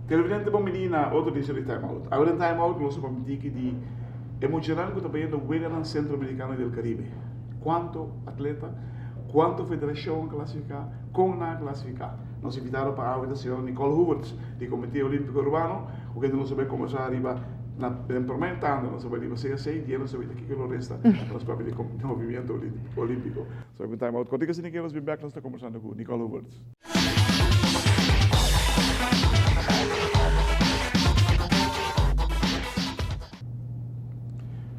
Televidente bom menina, outro dia de timeout. Agora em timeout, nós vamos dizer que emocional que está vendo o Centro-Americano del Caribe. Quanto atleta, quanto federação classificar, como não classificar. Nós invitaram para a auditoria Nicole Huberts, do Comitê Olímpico Urbano, o que nós sabemos como já arriba na implementando, nós sabemos que sei, e nós sabemos que o resta, nós para o movimento olímpico. So, em timeout, quando que se ninguém nos back, nós estamos conversando com Nicole Huberts.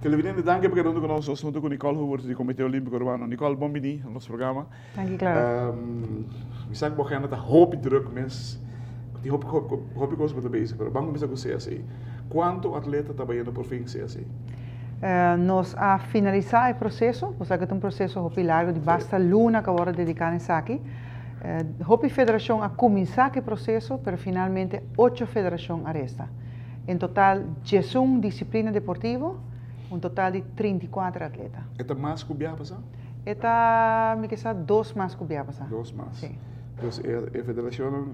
Televidente, danke por estar conosco. Nós estamos com Nicole Huberts, do Comitê Olímpico Urbano. Nicole, bom dia no nosso programa. Dank je, claro. We zijn begonnen met een hoop druk, mensen. Die hoop ik ons met bezig, maar bang met de CSE. Quanto atleta trabalhando por fim CSE? Nós a finalizar o processo, porque é um processo hopi largo de basta luna que agora dedicado a aqui. Hopi federação a começar o processo, mas finalmente 8 federações resta. Em total, 11 disciplinas deportivas. Um total de 34 atletas. É mais que o Biaba, sabe? É, me quer 2 mais que o Biaba. 2 mais. Sim. Então, a federação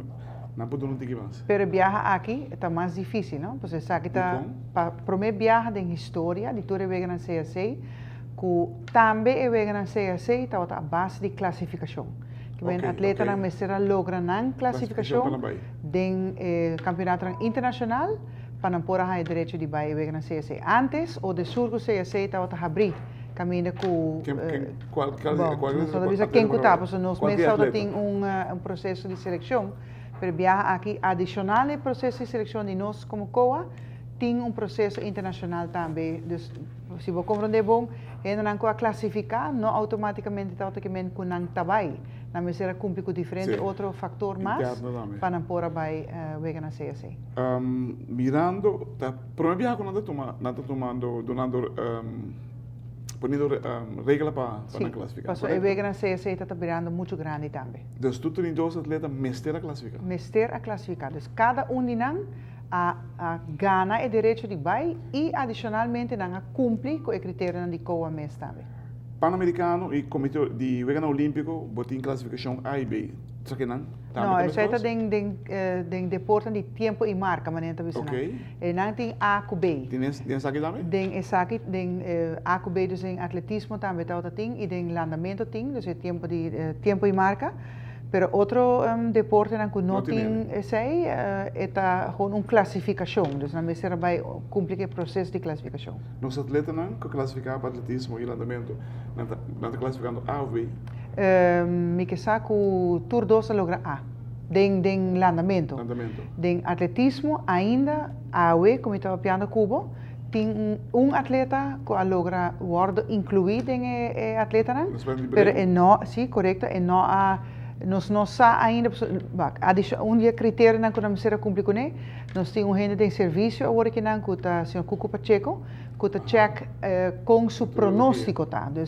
não pode não ter mais. Pero viajar aqui é mais difícil, não? Porque sabe que tá para primeiro viagem da história de toda a vez na CSA, que também a vez na CSA está a base de classificação. Que vem atleta na mesera logra na classificação do campeonato internacional. Para não pôr a direito de bairro na CSE. Antes, o de sul do CSE estava a abrir caminho com... Qual quem que estava, nós mesmos só tem processo de seleção, mas viaja aqui, adicional ao processo de seleção de nós como COA, tem processo internacional também. Então, se você compreender bom, não a classificar, não automaticamente está com não trabalho. Na mesera cumpre com diferente outro fator mais para não pôr a bairro na CSE. Mirando, primeiro viaje nada tomando, donando, ponindo regras para a classificação. Sim, a bairro na CSE está virando muito grande também. Então, tu tens 2 atletas mester a classificar? Mester a classificar. Então, cada de nós ganha o direito de bairro e, adicionalmente, nós cumpre com o critério de COA MES também. Pan-Americano e Comitê de Vegano Olímpico botam classificação A e B. Isso aqui não? Não, isso está em deporte de tempo e marca, mas não está visando. E não tem A com B. Tem essa aqui também? Tem essa aqui, tem A com B, dus em atletismo também tem, e tem landamento tem, dus tempo e marca. Pero outro deporte não tem esse aí, é com classificação, dus na mesera vai cumprir o processo de classificação. Nos atletas não que classificar para atletismo e landamento, não está classificando A ou B? Me que sabe que o Tour 2 logra A, tem landamento. Tem atletismo ainda A ou B, como estava piando Cubo, tem atleta que logra ser incluído em atleta não, pero não, sim, correto, e não a nós não sabemos ainda, dia critério não que nós será cumprir com ele, nós temos gente de serviço agora que não que está senhor Cuco Pacheco, que está check com seu pronóstico tá, então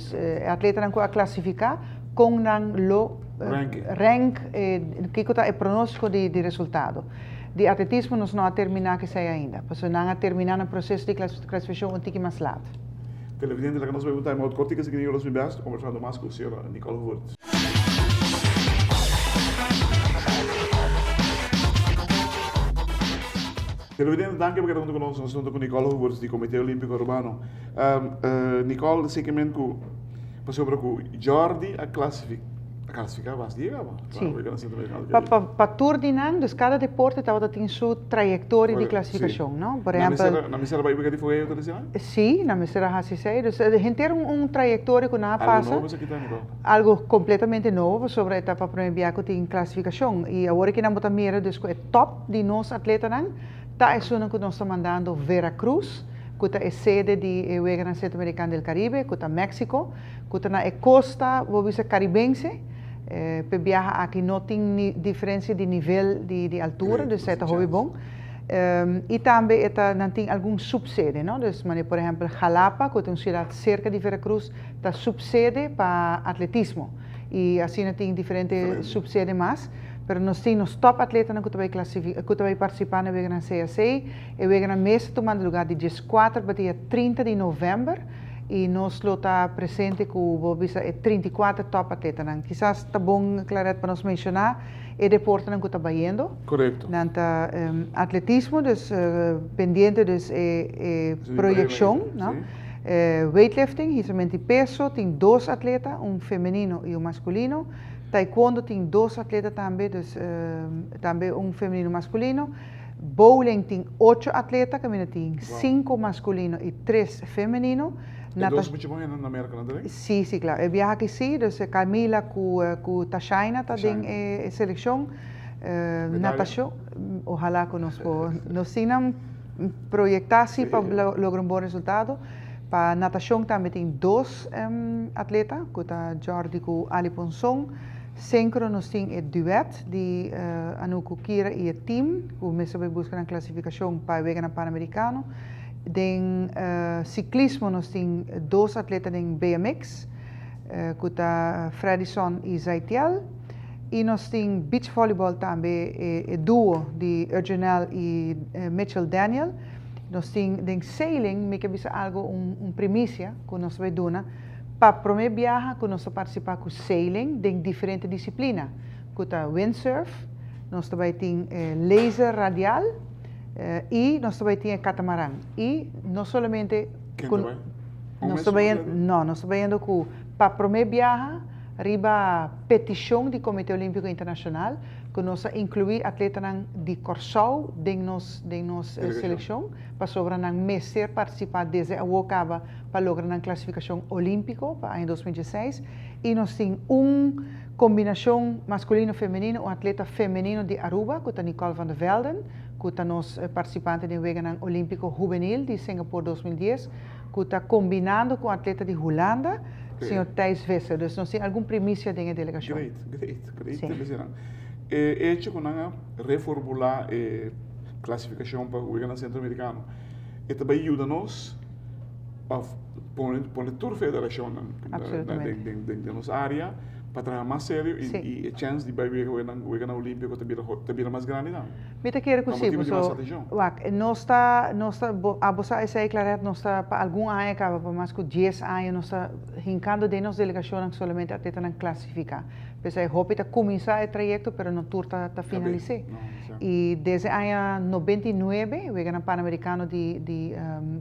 atleta não que a classificar com não lo rank que está o pronóstico de resultado. De atletismo nós não terminar que sai ainda, porque não terminar o processo de classificação um pouco mais lado. Televidente, lá que nós vamos perguntar, cortica que nós vamos conversando mais com a senhora Nicole Huberts. Televidente, danke por estar conosco. Nós estamos com Nicole Huberts, do Comitê Olímpico Urbano. Nicole, segmento que passou para o Jordi a classificar vas diga, sim. Para Tour de Nan, dus cada deporte tem sua trajetória de classificação, não? Por exemplo, na mesera vai pegar foi outra decisão? Sim, na mesera assim sei. Dus a gente tem trajetória que não passa. Algo completamente novo sobre a etapa primeira viagem que tem classificação e agora que não bota mira, dus é top de nós atletas não. Tá é só que nós estamos mandando Veracruz, que é sede do Vegano Centro-Americano del Caribe, que está México, que está na costa, vou dizer caribense. Para viajar aqui não tem diferença de nível de altura, dus é muito bom. E também não tem algum subsede, não? Dus, por exemplo, Jalapa, que é uma cidade cerca de Veracruz, está subsede para atletismo. e assim tem diferentes subséries mais. Pero nós temos top atletas que vai participar na CAC e vai mês tomando lugar de 14 até 30 de novembro e nós está presente com 34 top atletas. Quizás está bom, Claret, para nós mencionar o deporte que está indo. Correto. Nanta atletismo, dus pendiente dus projeção, não? Weightlifting, justamente peso, tem 2 atletas, feminino e masculino. Taekwondo tem 2 atletas também, dus, também feminino e masculino. Bowling tem 8 atletas, que tem 5 masculino e 3 feminino. E 2 muito bom na América, não é? Sim, sim, claro. Eu viajo aqui, sim, dus Camila com Tashaina, tá em seleção. Natação, ojalá conosco. Nós temos projetar-se para lograr bom resultado. Para natação também tem 2 atletas, que está Jordi com Ali Ponson. Synchro nós temos o duet de Anuku Kira e o team, que nós vamos buscar a classificação para o Vegana Pan-Americano. Em ciclismo nós temos 2 atletas em BMX, que está Fredison e Zaitiel. E nós temos beach volleyball também, o duo de Eugenel e Mitchell Daniel. Nós temos em sailing, me que algo primícia que nós vamos dar para o primeiro viagem que nós participar com sailing em diferentes disciplinas. Que está windsurf, nós também temos laser radial e nós também temos catamarã. E não somente nós também indo com para o primeiro viagem arriba a petição do Comitê Olímpico Internacional que nós incluir atletas de Corsau dentro da nossa seleção para sobre não mestre participar desde a Wokaba para lograr a classificação olímpica para em 2016 e nós temos combinação masculino-feminino, atleta feminino de Aruba, que é Nicole van der Velden, que é nosso participante do Wegener Olímpico Juvenil de Singapura 2010, que está combinando com atleta de Holanda, Sr. Thijs Visser. Dus nós temos alguma primícia da delegação. Great. E hecho con reformular a classificação para o Wegener Centro-Americano. E também ajuda-nos a pôr toda a federação na nossa área para trabalhar mais sério e a chance de ir ao Wegener Olímpico também mais grande. Me quero que sim, nós está a bolsa essa é claro, nós está para algum ano acaba para mais que 10 anos nós está hincando de nossa delegação somente até não classificar. Pensei, hope está começar o trajeto, mas não turta está finalizar. E desde o ano 99, o Wegener Pan-Americano de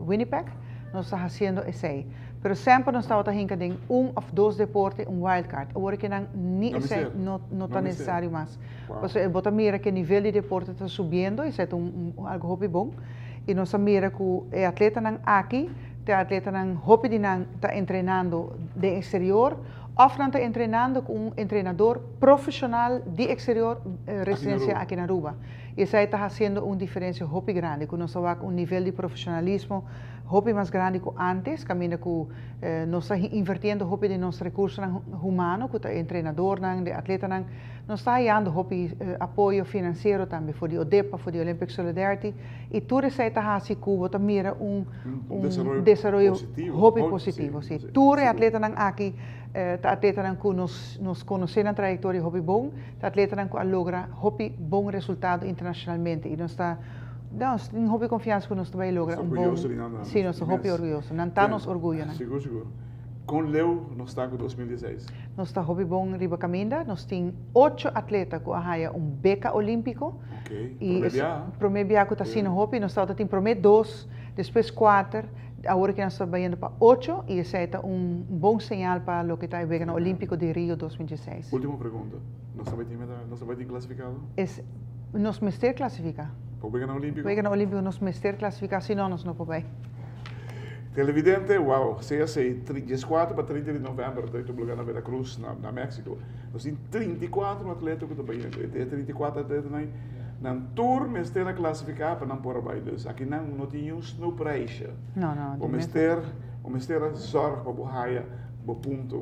Winnipeg, nós está fazendo esse aí. Pero sempre nós estamos hincando em ou 2 deportes, wildcard. Agora que não está necessário mais. Você bota mira que o nível de deporte está subindo, isso é algo hobby bom. E nós mira que o atleta não aqui, o atleta não hobby de não está treinando de exterior, ou não está treinando com treinador profissional de exterior residência aqui na Aruba. Isso aí está fazendo uma diferença hobby grande, que nós temos nível de profissionalismo hobby mais grande que antes, caminha que nós estamos invertindo hobby de nossos recursos humanos, que é treinador, de atleta, nós estamos dando hobby apoio financeiro também, para o ODEPA, para o Olympic Solidarity, e tudo isso está fazendo que mira desenvolvimento hobby positivo. Tudo é atleta aqui, atleta que nos conhecem na trajetória hobby bom, atleta que logra hobby bom resultado internacionalmente, e nós está nós temos hobby confiança que nós também logramos bom. Sim, nós somos hobby orgulhoso. Não está nos orgulho, né? Seguro. Com Leo, nós estamos em 2016. Nós está hobby bom riba caminda. Nós temos 8 atletas que arraia beca olímpico. Ok. E primeiro viagem que está sendo hobby, nós estamos primeiro 2, depois 4. Agora que nós estamos indo para 8 e esse é bom sinal para o que está no Olímpico de Rio 2016. Última pergunta. Nós estamos classificados? Nós vamos ter classificado. Para o Wegener Olímpico? O Wegener Olímpico nós vamos ter classificado, senão nós não podemos. Televidente, uau, seja 14 para 30 de novembro, estou lugar na Veracruz, na México. Nós temos 34 atletas que estão indo. Tem 34 atletas na tour, mas tem a classificar para não pôr abaixo. Aqui não temos no pressure. Não. O mister sorte para o raia, o ponto,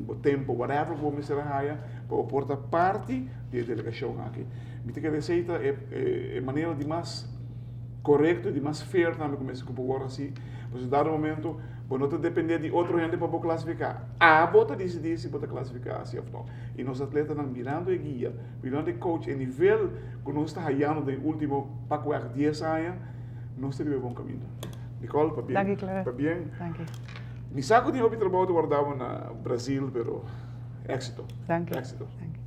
o tempo, whatever, o mister raia, para portar parte da delegação aqui. Me tem que receita é maneira de mais correto, de mais fair também, como esse que agora assim. Mas dado momento, Por não depender de outra gente para classificar. A bota decidir se pode classificar assim ou não. E nós atletas não mirando e guia, mirando e coach, em nível que nós está raiando do último paco 10 anos, nós temos um bom caminho. Nicole, para bem. Danke, Clara. Para bem. Danke. Mi saco de hobby trabalho guardava na Brasil, pero éxito. Danke. Éxito. Danke.